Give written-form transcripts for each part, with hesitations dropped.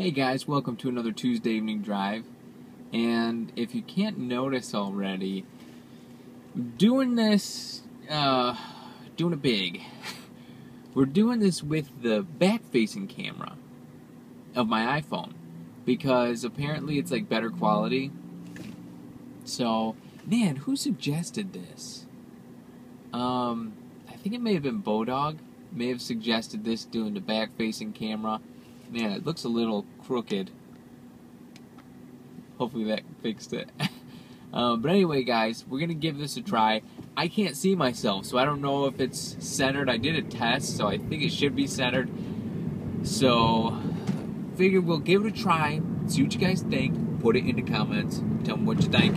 Hey guys, welcome to another Tuesday evening drive. And if you can't notice already, doing this, doing it big. We're doing this with the back-facing camera of my iPhone because apparently it's like better quality. So, man, who suggested this? I think it may have been Bodog. May have suggested this, doing the back-facing camera. Man, it looks a little crooked. Hopefully that fixed it. But anyway, guys, we're going to give this a try. I can't see myself, so I don't know if it's centered. I did a test, so I think it should be centered. So, figured we'll give it a try, see what you guys think. Put it in the comments. Tell me what you think.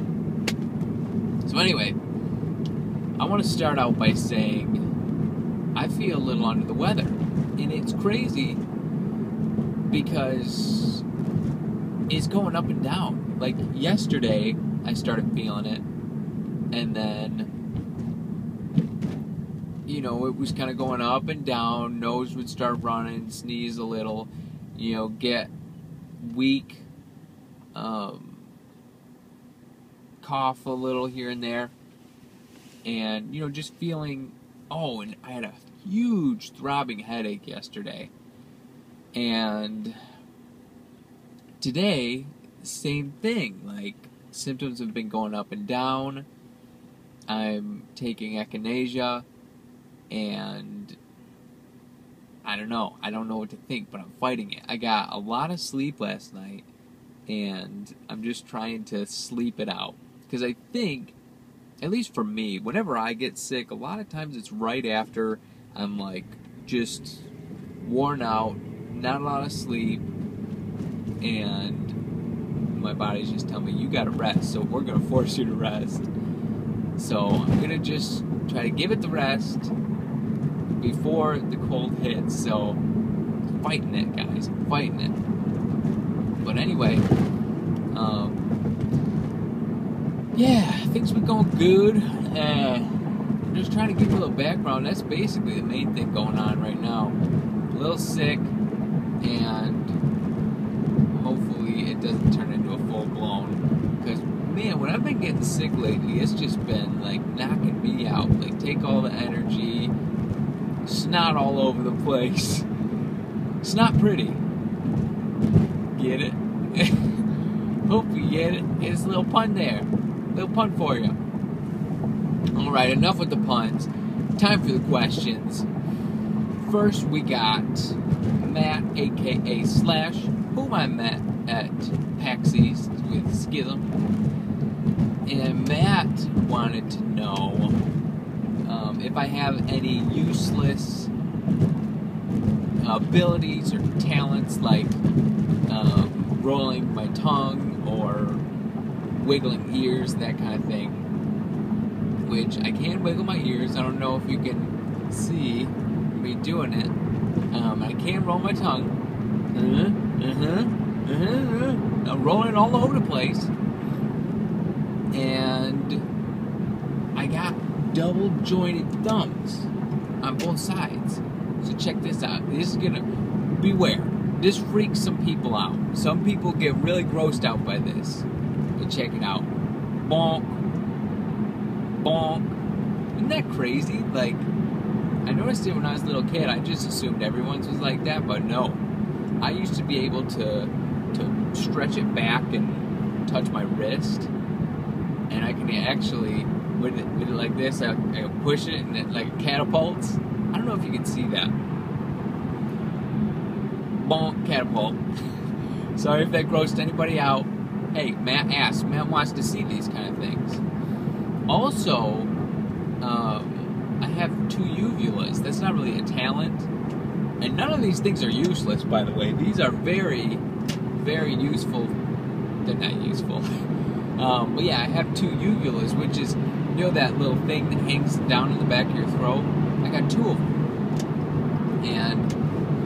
So anyway, I want to start out by saying I feel a little under the weather. And it's crazy because it's going up and down. Like yesterday, I started feeling it, and then, you know, it was kind of going up and down. Nose would start running, sneeze a little, you know, get weak, cough a little here and there, and, you know, just feeling, oh, and I had a huge throbbing headache yesterday. And today, same thing. Like, symptoms have been going up and down. I'm taking echinacea, and I don't know. I don't know what to think, but I'm fighting it. I got a lot of sleep last night, and I'm just trying to sleep it out. Because I think, at least for me, whenever I get sick, a lot of times it's right after I'm, like, just worn out, not a lot of sleep, and my body's just telling me, you gotta rest, so we're gonna force you to rest. So I'm gonna just try to give it the rest before the cold hits. So I'm fighting it, guys, I'm fighting it. But anyway, yeah, things been going good. I'm just trying to give you a little background. That's basically the main thing going on right now. A little sick, and hopefully it doesn't turn into a full-blown, because, man, when I've been getting sick lately, it's just been, like, knocking me out. Like, take all the energy, snot all over the place. It's not pretty. Get it? Hope you get it. It's a little pun there. Little pun for you. Alright, enough with the puns. Time for the questions. First, we got Matt, a.k.a. Slash, whom I met at PAX East with Schism. And Matt wanted to know if I have any useless abilities or talents, like rolling my tongue or wiggling ears, that kind of thing. Which I can wiggle my ears. I don't know if you can see me doing it. I can roll my tongue. I'm rolling it all over the place. And I got double jointed thumbs on both sides. So check this out. This is gonna, beware. This freaks some people out. Some people get really grossed out by this. But check it out. Bonk. Bonk. Isn't that crazy? Like, I noticed it when I was a little kid. I just assumed everyone's was like that, but no. I used to be able to stretch it back and touch my wrist, and I can actually, with it like this, I can push it and it like catapults. I don't know if you can see that. Bonk, catapult. Sorry if that grossed anybody out. Hey, Matt asked. Matt wants to see these kind of things. Also, I have 2 uvulas. That's not really a talent. And none of these things are useless, by the way. These are very, very useful. They're not useful. But yeah, I have 2 uvulas, which is, you know, that little thing that hangs down in the back of your throat? I got 2 of them. And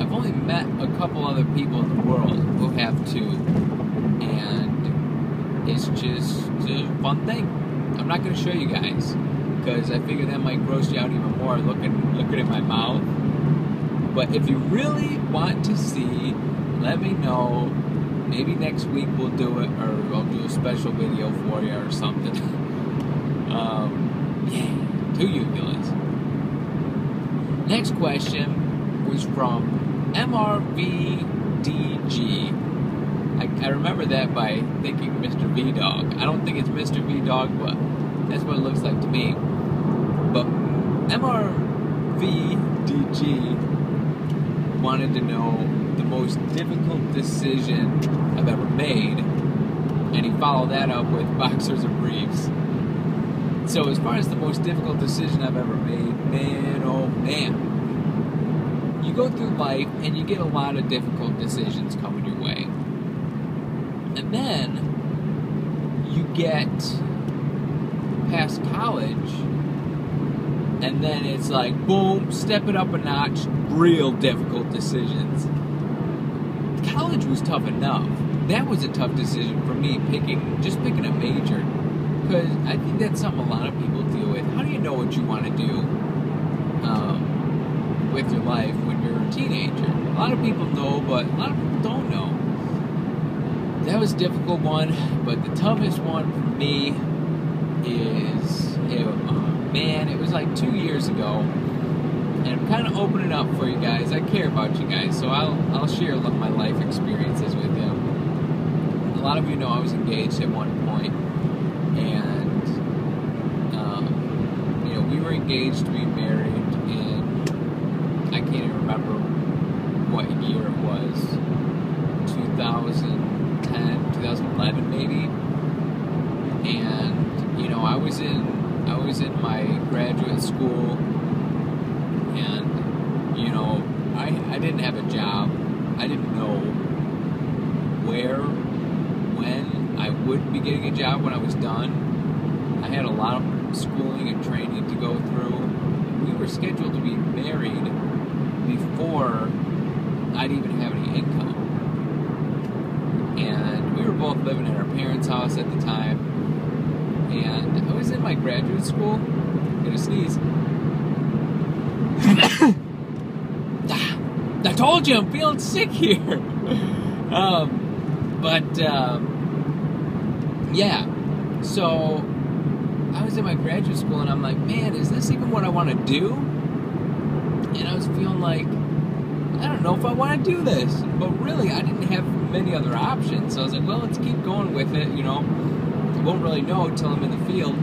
I've only met a couple other people in the world who have 2. And it's just a fun thing. I'm not going to show you guys, because I figure that might gross you out even more looking at my mouth. But if you really want to see, let me know. Maybe next week we'll do it, or I'll do a special video for you or something. Yeah, too useless. Next question was from MRVDG. I remember that by thinking Mr. V-Dog. I don't think it's Mr. V-Dog, but that's what it looks like to me. But MRVDG wanted to know the most difficult decision I've ever made, and he followed that up with boxers or briefs. So as far as the most difficult decision I've ever made, man, oh man, you go through life and you get a lot of difficult decisions coming your way, and then you get past college, and then it's like, boom, step it up a notch, real difficult decisions. College was tough enough. That was a tough decision for me, picking a major, because I think that's something a lot of people deal with. How do you know what you want to do with your life when you're a teenager? A lot of people know, but a lot of people don't know. That was a difficult one, but the toughest one for me is, man, it was like 2 years ago, and I'm kind of opening up for you guys. I care about you guys, so I'll share my life experiences with you. A lot of you know I was engaged at one point, and we were engaged to be married in, I can't even remember what year it was, 2010, 2011 maybe. And I was in my graduate school, and I didn't have a job. I didn't know where, when I would be getting a job when I was done. I had a lot of schooling and training to go through. We were scheduled to be married before I'd even have any income. And we were both living at our parents' house at the time. And I was in my graduate school. I'm gonna sneeze. I told you I'm feeling sick here. Yeah. So I was in my graduate school, and I'm like, man, is this even what I want to do? And I was feeling like, I don't know if I want to do this. But really, I didn't have many other options. So I was like, well, let's keep going with it, I won't really know until I'm in the field.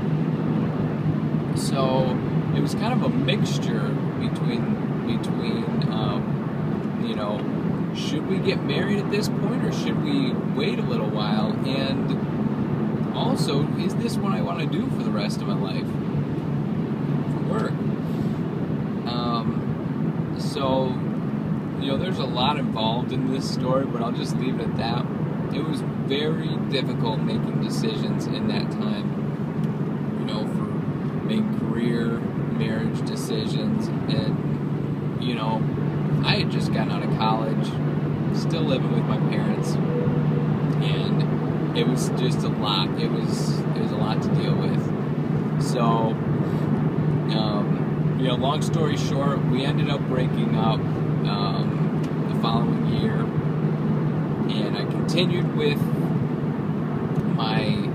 So it was kind of a mixture between should we get married at this point, or should we wait a little while? And also, is this what I want to do for the rest of my life? For work. So, there's a lot involved in this story, but I'll just leave it at that. It was very difficult making decisions in that time, for making career, marriage decisions, and, I had just gotten out of college, still living with my parents, and it was just a lot. It was a lot to deal with. So, long story short, we ended up breaking up the following year, and I continued with my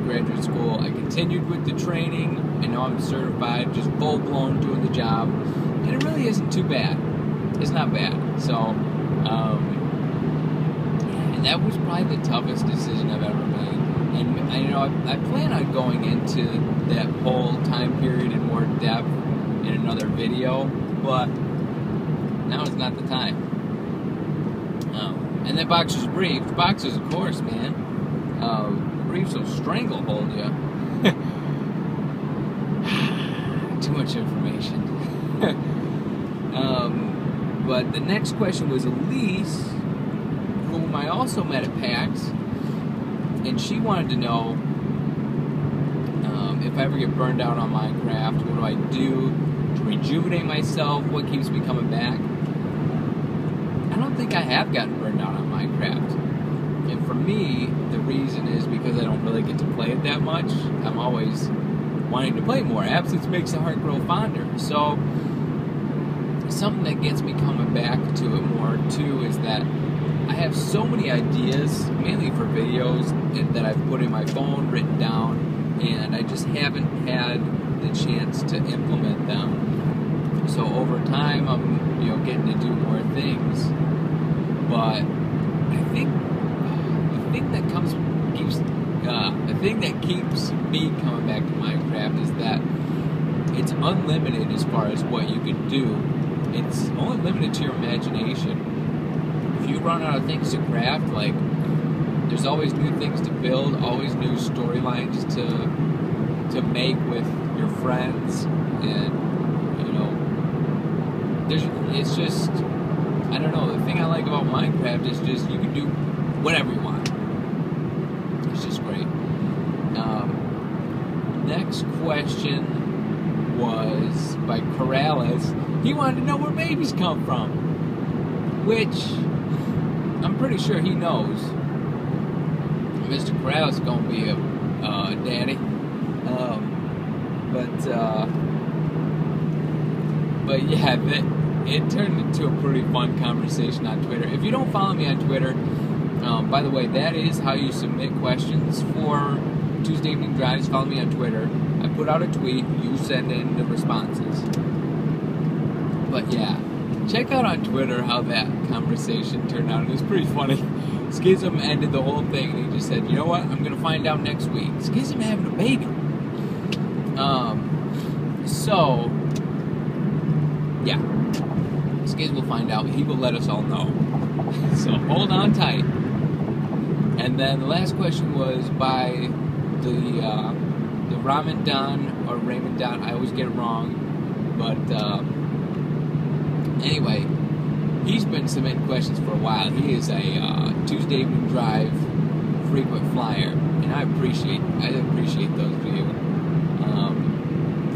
graduate school. I continued with the training, and now I'm certified, just full-blown doing the job, and it really isn't too bad. It's not bad. So, and that was probably the toughest decision I've ever made. And I plan on going into that whole time period in more depth in another video, but now is not the time. And then boxers briefs. Boxers, of course, man. Briefs will stranglehold you. Too much information. But the next question was Elise, whom I also met at PAX, and she wanted to know if I ever get burned out on my craft, what do I do to rejuvenate myself? What keeps me coming back? I don't think I have gotten burned out on my craft. And for me, the reason is because I don't really get to play it that much. I'm always wanting to play more. Absence makes the heart grow fonder. So something that gets me coming back to it more too is that I have so many ideas, mainly for videos, that I've put in my phone, written down, and I just haven't had the chance to implement them. So over time, I'm getting to do more things. But I think the thing that keeps me coming back to Minecraft is that it's unlimited as far as what you can do. It's only limited to your imagination. If you run out of things to craft, like, there's always new things to build, always new storylines to make with your friends, and it's just, I don't know, the thing I like about Minecraft is just you can do whatever you want. It's just great. Next question was by Corrales. He wanted to know where babies come from, which I'm pretty sure he knows. Mr. Corrales is going to be a daddy. But yeah, it turned into a pretty fun conversation on Twitter. If you don't follow me on Twitter, by the way, that is how you submit questions for Tuesday Evening Drives. Follow me on Twitter. I put out a tweet. You send in the responses. But yeah, check out on Twitter how that conversation turned out. It was pretty funny. Schism ended the whole thing, and he just said, "You know what? I'm going to find out next week." Schism having a baby. So, yeah. Schism will find out. He will let us all know. So, hold on tight. And then the last question was by the Ramen Don, or Raymond Don. I always get it wrong. But, anyway, he's been submitting questions for a while. He is a Tuesday Evening Drive frequent flyer, and I appreciate those of you.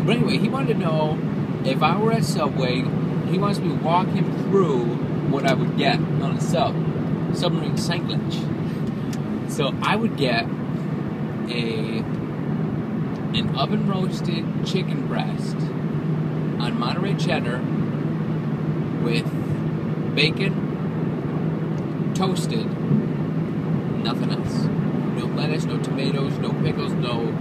But anyway, he wanted to know if I were at Subway. He wants me to walk him through what I would get on a submarine sandwich. So I would get an oven roasted chicken breast on Monterey cheddar with bacon, toasted, nothing else. No lettuce, no tomatoes, no pickles, no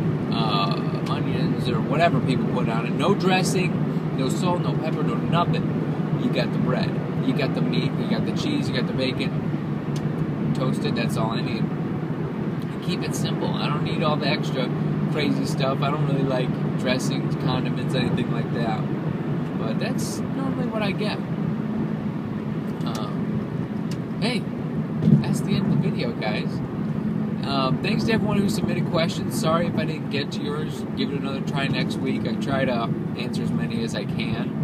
onions or whatever people put on it. No dressing, no salt, no pepper, no nothing. You got the bread, you got the meat, you got the cheese, you got the bacon, toasted. That's all I need. I keep it simple. I don't need all the extra crazy stuff. I don't really like dressings, condiments, anything like that. But that's normally what I get. Hey, that's the end of the video, guys. Thanks to everyone who submitted questions. Sorry if I didn't get to yours. Give it another try next week. I try to answer as many as I can.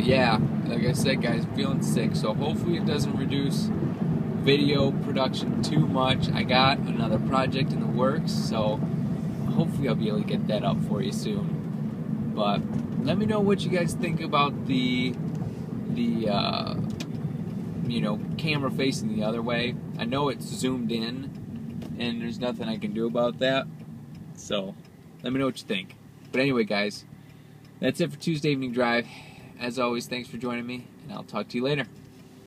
Yeah, like I said, guys, I'm feeling sick, so hopefully it doesn't reduce video production too much. I got another project in the works, so hopefully I'll be able to get that up for you soon. But let me know what you guys think about the camera facing the other way. I know it's zoomed in, and there's nothing I can do about that. So, let me know what you think. But anyway, guys, that's it for Tuesday Evening Drive. As always, thanks for joining me, and I'll talk to you later.